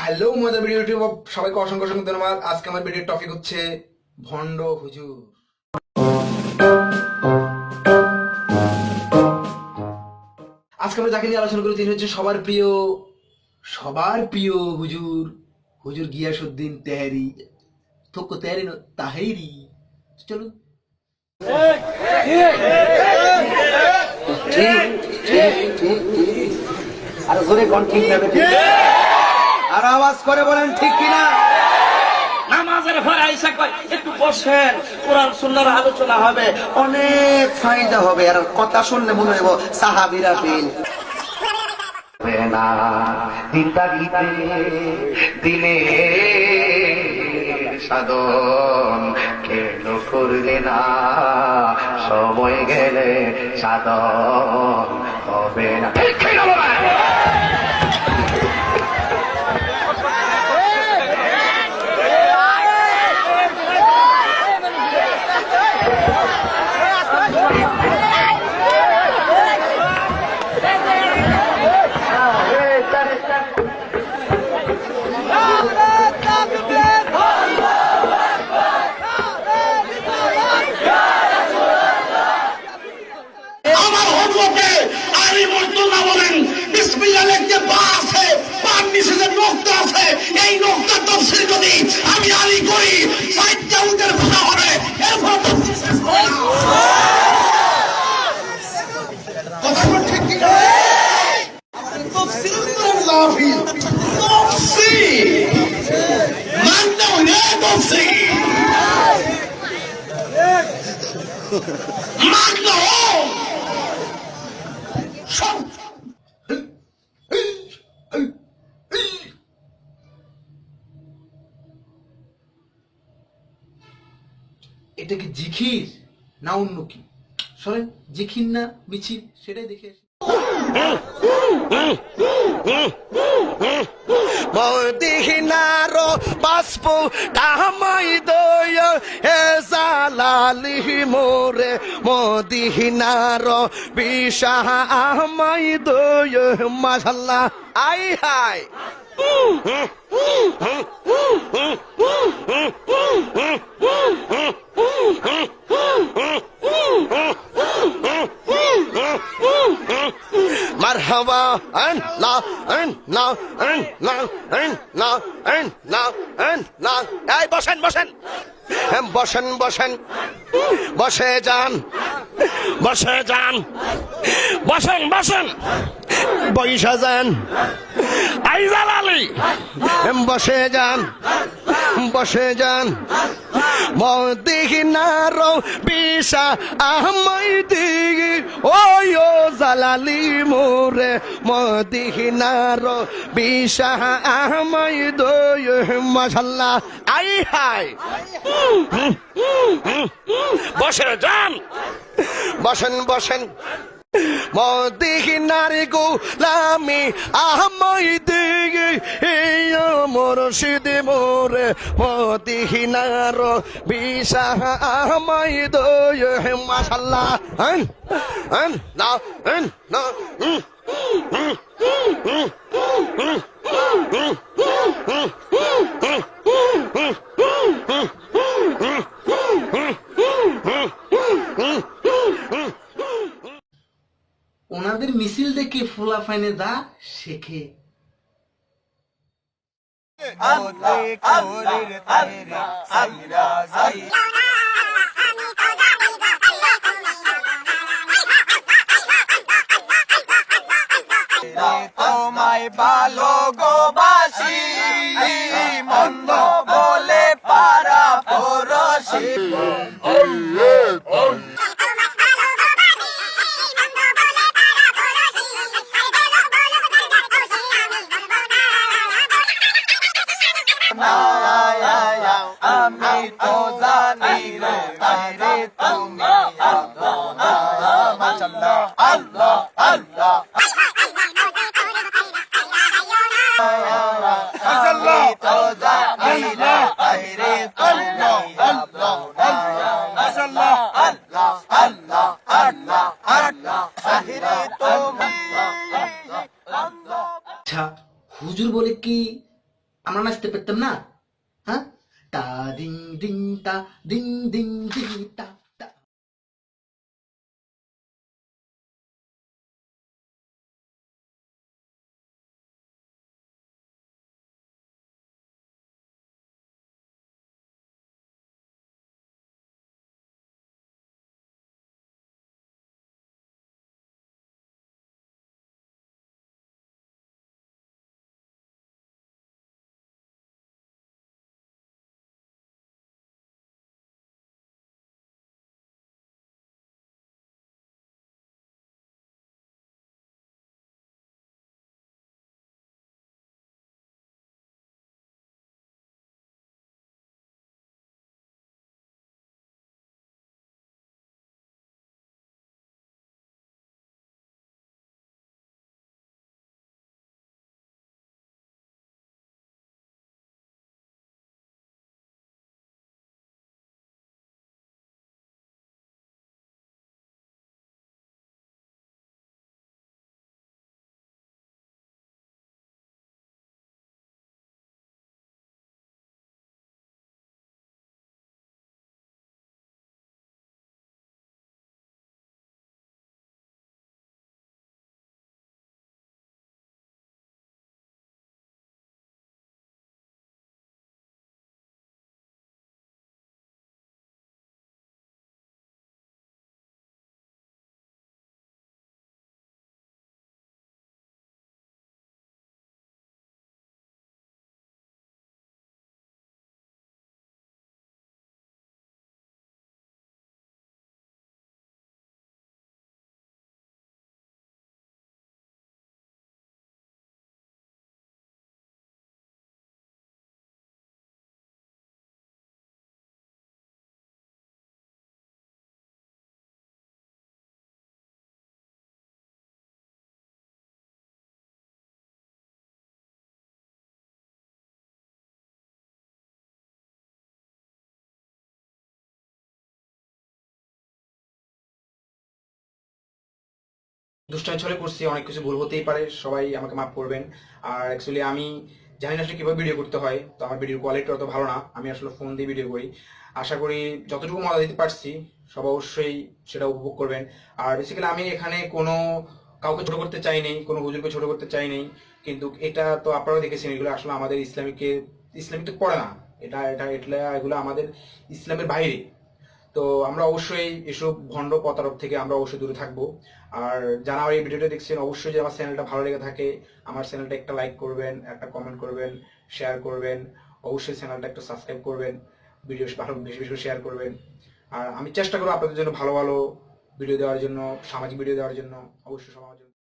Hello মজার video YouTube সবাইকে অসংখ্য অসংখ্য ধন্যবাদ। আজকে আমার ভিডিওর টপিক হচ্ছে ভণ্ড হুজুর। আজকে আমরা যাকে নিয়ে আলোচনা করি তিনি হচ্ছে সবার প্রিয় হুজুর হুজুর গিয়াসউদ্দিন তেহারি থোক্কো তেহারি তাহেরি। চলুন। আর জোরে কোন ঠিক না ঠিক আর আওয়াজ করে বলেন ঠিক কিনা। নামাজের পরে আইসা কয় একটু বসেন, কোরআন সুন্নাহর আলোচনা হবে, অনেক ফায়দা হবে। আর কথা শুনলে মনে হইব সাহাবীরা ফিল না জিন্দাগিতে দিলে সাধন কেন করলে না, সময় গেলে সাধন হবে না। আমি আলী করি সাইডটা ভাষা হবে এটা কি জিখির না অন্য কি? সরেন, জিখির না মিছিল সেটাই দেখে আসি। মদিনার বাষ্প কামাই দয় হে জালালি মোরে, মদিনার বিশাহ আমাই দয় মাশাআল্লাহ। আই হাই মারহাবা আল্লাহ আল্লাহ আল্লাহ আল্লাহ আল্লাহ আল্লাহ। এই বসেন বসেন বসেন বসেন, বসে যান বসে যান, বসেন বসেন, বৈশা যান। আই জালালি বসে যান বসে যান। মদিনার বিশা আমাই দিগি ওই ও জালালি মোরে, মদিনার বিশা আমাই দয় মাশাআল্লাহ। আই হাই বসে যান বসেন বসেন। মদিনার গোলামি আমাই দিগি মুর্শিদ মোরে, মদিনার বিশাহ আমাই দয় মাশাআল্লাহ। না না ওনাদের মিছিল দেখে ফুলা ফাইনে দা শেখে। তোমায় ভালো গোবাসি মন্দ বলে পারা পরশি। আমি তো জানি রে তাইরে তুমি মাশাআল্লাহ আল্লাহ আল্লাহ। আমি তো জানি রে তাইরে তুমি আল্লাহ মাশাআল্লাহ আল্লাহ আল্লাহ আল্লাহ আল্লাহ তাইরে তুমি। আচ্ছা, হুজুর বলে কি আমরা নাচতে পারতাম না? হ্যাঁ, তা দিং দিং তা দিং দিং দিং তা তা। দুষ্টামি ছলে করছি, অনেক কিছু ভুল হতেই পারে, সবাই আমাকে মাফ করবেন। আর অ্যাকচুয়ালি আমি জানি না আসলে কিভাবে ভিডিও করতে হয়, তো আমার ভিডিওর কোয়ালিটি অত ভালো না, আমি আসলে ফোন দিয়ে ভিডিও করি। আশা করি যতটুকু মজা দিতে পারছি সব অবশ্যই সেটা উপভোগ করবেন। আর বেসিক্যালি আমি এখানে কোনো কাউকে ছোট করতে চাই নাই, কোনো হুজুরকে ছোট করতে চাই নাই, কিন্তু এটা তো আপনারাও দেখেছেন, এগুলো আসলে আমাদের ইসলামিক তো পড়ে না, এটা এটা এটা এগুলো আমাদের ইসলামের বাইরে। তো আমরা অবশ্যই এসব ভণ্ড প্রতারক থেকে আমরা অবশ্যই দূরে থাকবো। আর যারা এই ভিডিওটা দেখছেন, অবশ্যই যে আমার চ্যানেলটা ভালো লেগে থাকে, আমার চ্যানেলটা একটা লাইক করবেন, একটা কমেন্ট করবেন, শেয়ার করবেন, অবশ্যই চ্যানেলটা একটু সাবস্ক্রাইব করবেন, ভিডিও ভালো বেশি বেশি শেয়ার করবেন। আর আমি চেষ্টা করবো আপনাদের জন্য ভালো ভালো ভিডিও দেওয়ার জন্য, সামাজিক ভিডিও দেওয়ার জন্য, অবশ্যই সবার জন্য।